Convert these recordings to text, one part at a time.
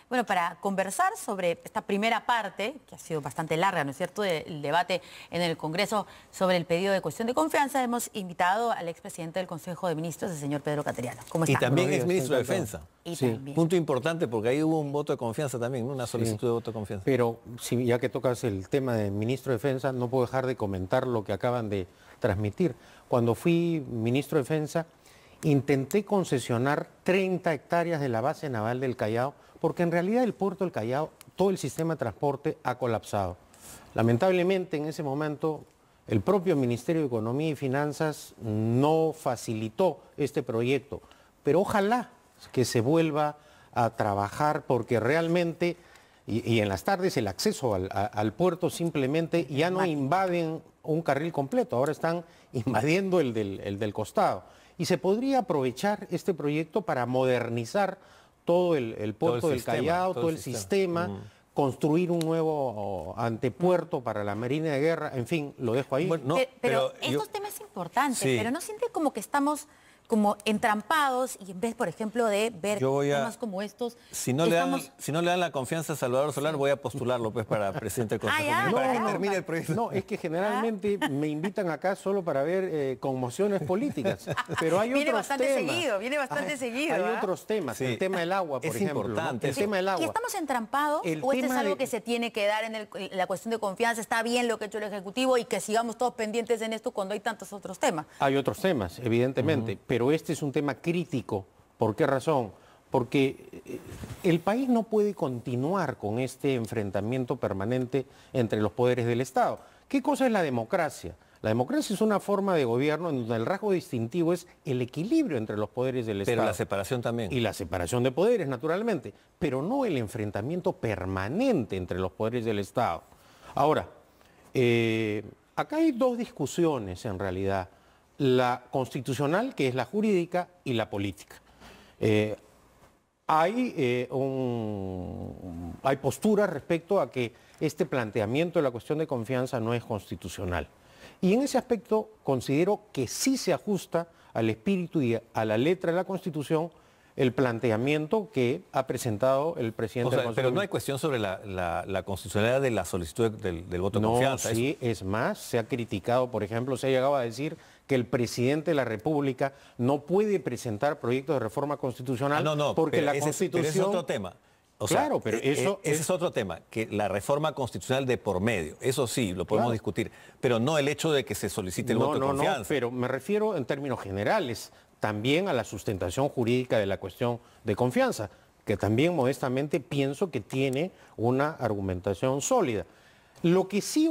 Bueno, para conversar sobre esta primera parte, que ha sido bastante larga, ¿no es cierto?, del debate en el Congreso sobre el pedido de cuestión de confianza, hemos invitado al expresidente del Consejo de Ministros, el señor Pedro Cateriano. ¿Cómo está? Y también es ministro de Defensa. Y Sí, también. punto importante porque ahí hubo un voto de confianza también, ¿no? Una solicitud de voto de confianza. Pero si ya que tocas el tema de ministro de Defensa, no puedo dejar de comentar lo que acaban de transmitir. Cuando fui ministro de Defensa, intenté concesionar 30 hectáreas de la base naval del Callao, porque en realidad el puerto del Callao, todo el sistema de transporte ha colapsado. Lamentablemente en ese momento el propio Ministerio de Economía y Finanzas no facilitó este proyecto, pero ojalá que se vuelva a trabajar porque realmente, y en las tardes el acceso al puerto simplemente ya no invaden un carril completo, ahora están invadiendo el del costado. Y se podría aprovechar este proyecto para modernizar todo el puerto del Callao, todo el sistema, construir un nuevo antepuerto para la Marina de Guerra, en fin, lo dejo ahí. Bueno, pero estos temas importantes, sí. Pero no siente como que estamos como entrampados y en vez, por ejemplo, de ver temas como estos... Si no le dan la confianza a Salvador Solar, voy a postularlo pues para presidente del Consejo. Para que termine el proyecto. No, es que generalmente me invitan acá solo para ver conmociones políticas, pero hay otros temas. Viene bastante seguido. Hay otros temas, el tema del agua, por ejemplo. Es importante. El tema del agua. ¿Que estamos entrampados o este es algo que se tiene que dar en la cuestión de confianza? Está bien lo que ha hecho el Ejecutivo y que sigamos todos pendientes en esto cuando hay tantos otros temas. Hay otros temas, evidentemente, pero este es un tema crítico. ¿Por qué razón? Porque el país no puede continuar con este enfrentamiento permanente entre los poderes del Estado. ¿Qué cosa es la democracia? La democracia es una forma de gobierno en donde el rasgo distintivo es el equilibrio entre los poderes del Estado. Pero la separación también. Y la separación de poderes, naturalmente, pero no el enfrentamiento permanente entre los poderes del Estado. Ahora, acá hay dos discusiones en realidad. La constitucional, que es la jurídica, y la política. Hay posturas respecto a que este planteamiento de la cuestión de confianza no es constitucional. Y en ese aspecto considero que sí se ajusta al espíritu y a la letra de la Constitución el planteamiento que ha presentado el presidente del Consejo. Pero no hay cuestión sobre la constitucionalidad de la solicitud del voto de confianza. No, sí, es más, se ha criticado, por ejemplo, se ha llegado a decir que el presidente de la República no puede presentar proyectos de reforma constitucional porque la Constitución... Pero ese es otro tema. Claro, pero eso... Ese es otro tema, que la reforma constitucional de por medio, eso sí, lo podemos discutir, pero no el hecho de que se solicite el voto de confianza. No, pero me refiero en términos generales también a la sustentación jurídica de la cuestión de confianza, que también modestamente pienso que tiene una argumentación sólida. En lo que sí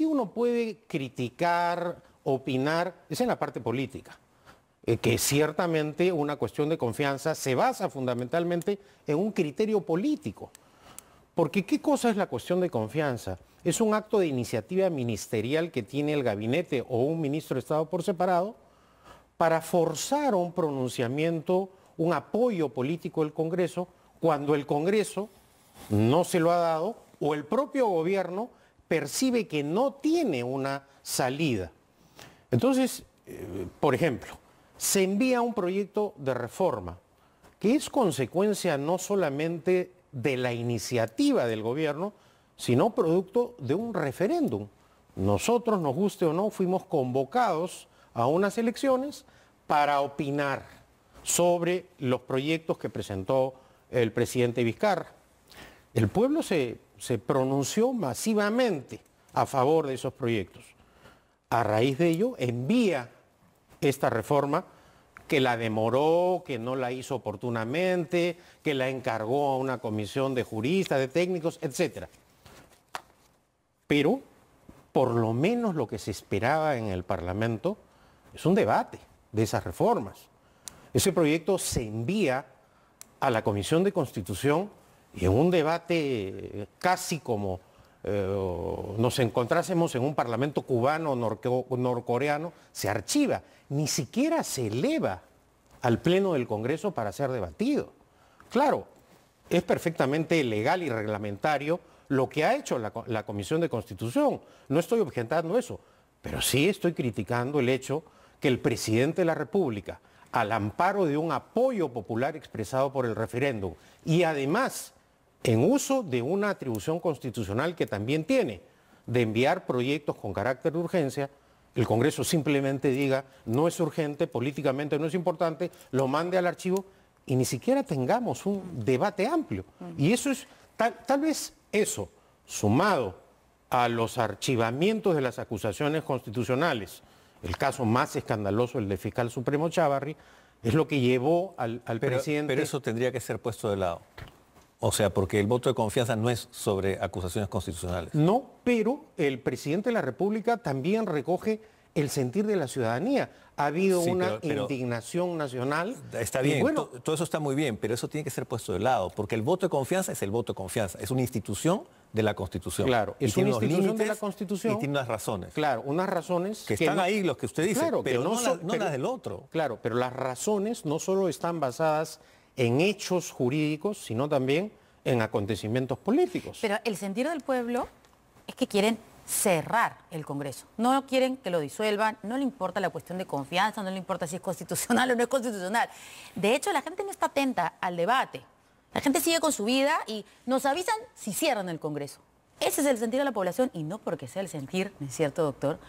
uno puede criticar, opinar, es en la parte política. Que ciertamente una cuestión de confianza se basa fundamentalmente en un criterio político. Porque ¿qué cosa es la cuestión de confianza? Es un acto de iniciativa ministerial que tiene el gabinete o un ministro de Estado por separado para forzar un pronunciamiento, un apoyo político del Congreso, cuando el Congreso no se lo ha dado o el propio gobierno percibe que no tiene una salida. Entonces, por ejemplo, se envía un proyecto de reforma que es consecuencia no solamente de la iniciativa del gobierno, sino producto de un referéndum. Nosotros, nos guste o no, fuimos convocados a unas elecciones para opinar sobre los proyectos que presentó el presidente Vizcarra. El pueblo se pronunció masivamente a favor de esos proyectos. A raíz de ello, envía esta reforma que la demoró, que no la hizo oportunamente, que la encargó a una comisión de juristas, de técnicos, etc. Pero, por lo menos lo que se esperaba en el Parlamento es un debate de esas reformas. Ese proyecto se envía a la Comisión de Constitución y en un debate casi como nos encontrásemos en un parlamento cubano o norcoreano, se archiva, ni siquiera se eleva al Pleno del Congreso para ser debatido. Claro, es perfectamente legal y reglamentario lo que ha hecho la Comisión de Constitución, no estoy objetando eso, pero sí estoy criticando el hecho que el presidente de la República, al amparo de un apoyo popular expresado por el referéndum y además en uso de una atribución constitucional que también tiene, de enviar proyectos con carácter de urgencia, el Congreso simplemente diga, no es urgente, políticamente no es importante, lo mande al archivo y ni siquiera tengamos un debate amplio. Y eso es, tal vez eso, sumado a los archivamientos de las acusaciones constitucionales, el caso más escandaloso, el del fiscal supremo Chávarri, es lo que llevó al presidente... Pero eso tendría que ser puesto de lado. O sea, porque el voto de confianza no es sobre acusaciones constitucionales. No, pero el presidente de la República también recoge el sentir de la ciudadanía. Ha habido una indignación nacional. Está bien, bueno, todo eso está muy bien, pero eso tiene que ser puesto de lado, porque el voto de confianza es el voto de confianza, es una institución de la Constitución. Claro, es una institución de la Constitución. Y tiene unas razones. Claro, unas razones que están ahí, los que usted dice, claro, pero no las del otro. Claro, pero las razones no solo están basadas en hechos jurídicos, sino también en acontecimientos políticos. Pero el sentir del pueblo es que quieren cerrar el Congreso. No quieren que lo disuelvan, no le importa la cuestión de confianza, no le importa si es constitucional o no es constitucional. De hecho, la gente no está atenta al debate. La gente sigue con su vida y nos avisan si cierran el Congreso. Ese es el sentir de la población y no porque sea el sentir, ¿no es cierto, doctor?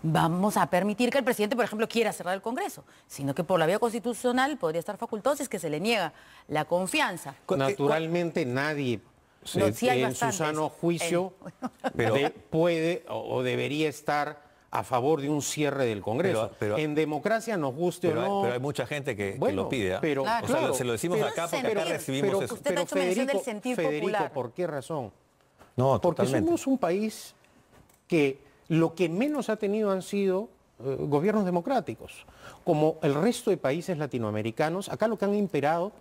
Vamos a permitir que el presidente, por ejemplo, quiera cerrar el Congreso, sino que por la vía constitucional podría estar facultado si es que se le niega la confianza. Naturalmente nadie en su sano juicio puede o debería estar a favor de un cierre del Congreso. Pero en democracia nos guste o no... Pero hay mucha gente que lo pide. Pero, o sea, se lo decimos acá porque acá recibimos eso. Usted ha hecho mención del sentir popular. ¿Por qué razón? No, porque totalmente. somos un país que lo que menos ha tenido han sido gobiernos democráticos. Como el resto de países latinoamericanos, acá lo que han imperado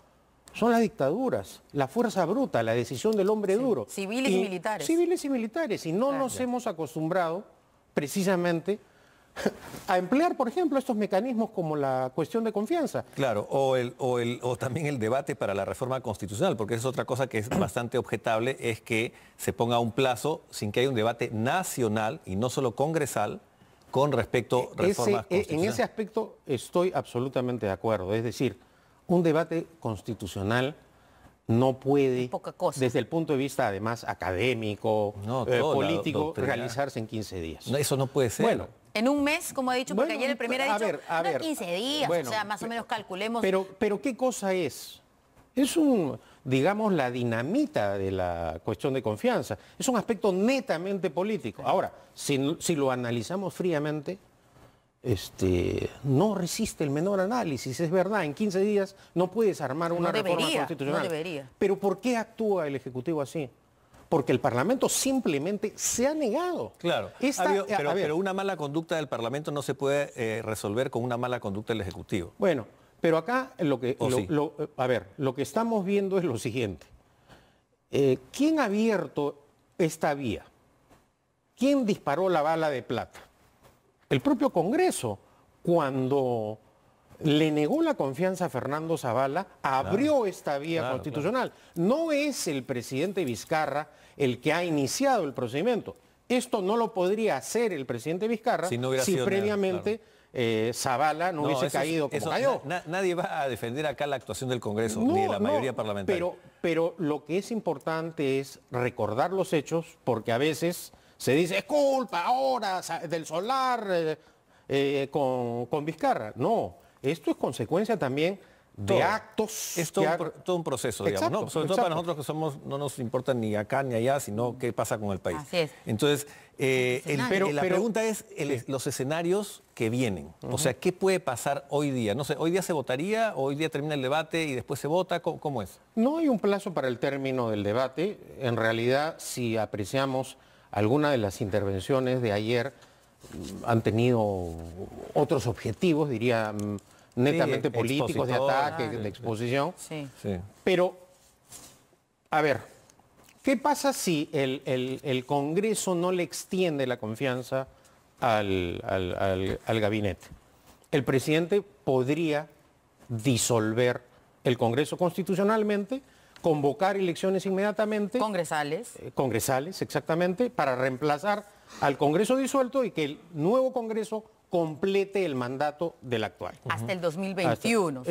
son las dictaduras, la fuerza bruta, la decisión del hombre duro. Civiles y militares. Civiles y militares. Y no nos hemos acostumbrado precisamente a emplear, por ejemplo, estos mecanismos como la cuestión de confianza. Claro, o también el debate para la reforma constitucional, porque es otra cosa que es bastante objetable, es que se ponga un plazo sin que haya un debate nacional y no solo congresal con respecto a reformas constitucionales. En ese aspecto estoy absolutamente de acuerdo. Es decir, un debate constitucional no puede, desde el punto de vista además académico, político, realizarse en 15 días. No, eso no puede ser. Bueno, en un mes, como ha dicho, porque ayer el primer ha dicho, a ver, 15 días, bueno, o sea, más o menos calculemos. Pero ¿qué cosa es? Es digamos, la dinamita de la cuestión de confianza. Es un aspecto netamente político. Ahora, si lo analizamos fríamente, no resiste el menor análisis, es verdad, en 15 días no puedes armar una reforma constitucional. No debería. Pero ¿por qué actúa el Ejecutivo así? Porque el Parlamento simplemente se ha negado. Claro, pero una mala conducta del Parlamento no se puede resolver con una mala conducta del Ejecutivo. Bueno, pero acá lo que estamos viendo es lo siguiente. ¿Quién ha abierto esta vía? ¿Quién disparó la bala de plata? El propio Congreso, cuando le negó la confianza a Fernando Zavala, abrió esta vía constitucional. No es el presidente Vizcarra el que ha iniciado el procedimiento. Esto no lo podría hacer el presidente Vizcarra si previamente Zavala no hubiese caído como cayó. Nadie va a defender acá la actuación del Congreso, ni de la mayoría parlamentaria. Pero lo que es importante es recordar los hechos, porque a veces se dice, es culpa ahora del solar con Vizcarra. No, esto es consecuencia también de actos. Es todo un proceso, digamos, ¿no? Sobre todo para nosotros que no nos importa ni acá ni allá, sino qué pasa con el país. Así es. Entonces, la pregunta es los escenarios que vienen. O sea, ¿qué puede pasar hoy día? No sé, ¿hoy día se votaría? ¿Hoy día termina el debate y después se vota? ¿Cómo es? No hay un plazo para el término del debate. En realidad, si apreciamos algunas de las intervenciones de ayer, han tenido otros objetivos, diría, netamente políticos, de ataque, de exposición. Sí. Pero, a ver, ¿qué pasa si el Congreso no le extiende la confianza al gabinete? El presidente podría disolver el Congreso constitucionalmente, convocar elecciones inmediatamente. Congresales, exactamente, para reemplazar al Congreso disuelto y que el nuevo Congreso complete el mandato del actual. Hasta el 2021.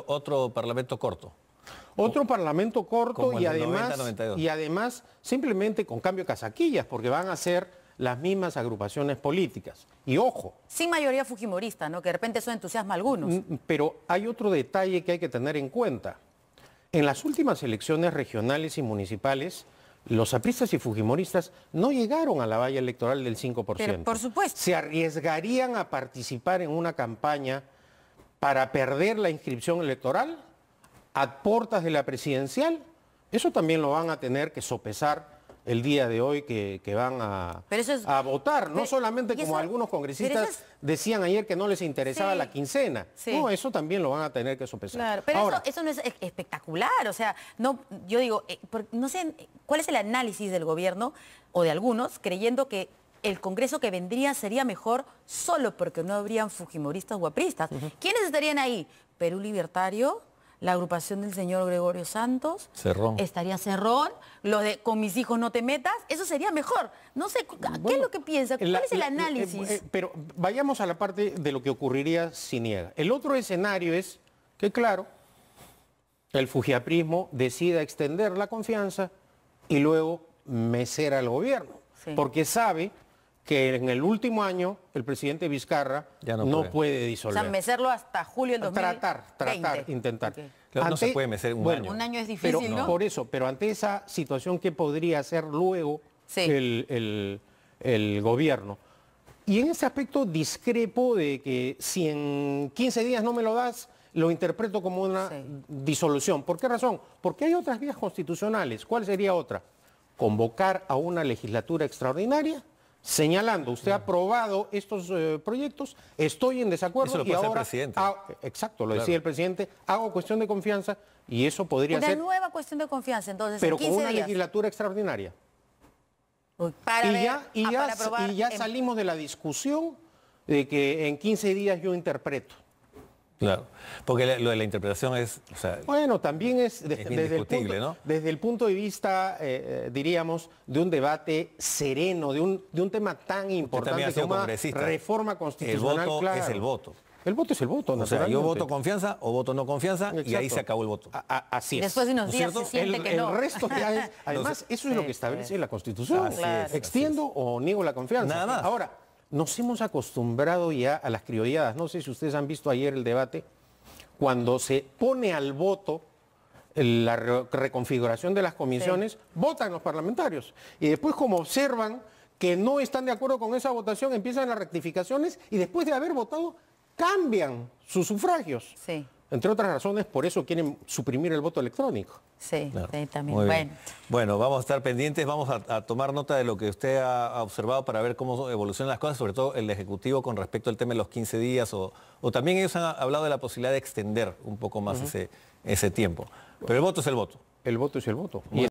Otro parlamento corto. Otro parlamento corto como y el del además, 90-92. y además simplemente con cambio de casaquillas, porque van a ser las mismas agrupaciones políticas. Y ojo. Sin mayoría fujimorista, ¿no? Que de repente eso entusiasma a algunos. Pero hay otro detalle que hay que tener en cuenta. En las últimas elecciones regionales y municipales, los apristas y fujimoristas no llegaron a la valla electoral del 5%. Pero, por supuesto. ¿Se arriesgarían a participar en una campaña para perder la inscripción electoral a puertas de la presidencial? Eso también lo van a tener que sopesar el día de hoy que van a votar. No solamente como algunos congresistas decían ayer que no les interesaba la quincena. Sí. No, eso también lo van a tener que sopesar. Claro, pero ahora, eso no es espectacular. O sea, no, yo digo, no sé cuál es el análisis del gobierno o de algunos creyendo que el Congreso que vendría sería mejor solo porque no habrían fujimoristas o apristas. ¿Quiénes estarían ahí? Perú Libertario, la agrupación del señor Gregorio Santos, Cerrón. Estaría Cerrón, lo de con mis hijos no te metas, eso sería mejor. No sé, ¿qué es lo que piensa? ¿Cuál es el análisis? Pero vayamos a la parte de lo que ocurriría si niega. El otro escenario es que, claro, el fujiaprismo decida extender la confianza y luego mecer al gobierno, porque sabe que en el último año el presidente Vizcarra ya no puede disolver. O sea, mecerlo hasta julio del 2020. Intentar. Okay. Claro, no se puede mecer un año. Un año es difícil, pero, ¿no? Por eso, pero ante esa situación, ¿qué podría hacer luego el gobierno? Y en ese aspecto discrepo de que si en 15 días no me lo das, lo interpreto como una disolución. ¿Por qué razón? Porque hay otras vías constitucionales. ¿Cuál sería otra? Convocar a una legislatura extraordinaria señalando, usted ha aprobado estos proyectos, estoy en desacuerdo. Eso lo puede y ahora, hacer el presidente. Exacto, lo decía el presidente, hago cuestión de confianza y eso podría ser... Una nueva cuestión de confianza, entonces, pero en 15 con una días. Legislatura extraordinaria. Y ya salimos de la discusión de que en 15 días yo interpreto. Claro, porque lo de la interpretación es... O sea, bueno, también es desde el punto de vista, diríamos, de un debate sereno, de un tema tan importante como una reforma constitucional. El voto claro. es el voto. El voto es el voto. O sea, yo voto confianza o voto no confianza. Exacto. Y ahí se acabó el voto. Así es. Después de unos días se siente que no. El resto ya es... Además, eso es lo que establece la Constitución. Extiendo o niego la confianza. Nada más. Ahora, nos hemos acostumbrado ya a las criolladas. No sé si ustedes han visto ayer el debate. Cuando se pone al voto la reconfiguración de las comisiones, votan los parlamentarios. Y después, como observan que no están de acuerdo con esa votación, empiezan las rectificaciones y después de haber votado, cambian sus sufragios. Sí. Entre otras razones, por eso quieren suprimir el voto electrónico. Sí, claro. También. Bueno, vamos a estar pendientes, vamos a tomar nota de lo que usted ha observado para ver cómo evolucionan las cosas, sobre todo el Ejecutivo con respecto al tema de los 15 días, o también ellos han hablado de la posibilidad de extender un poco más ese tiempo. Pero el voto es el voto. El voto es el voto.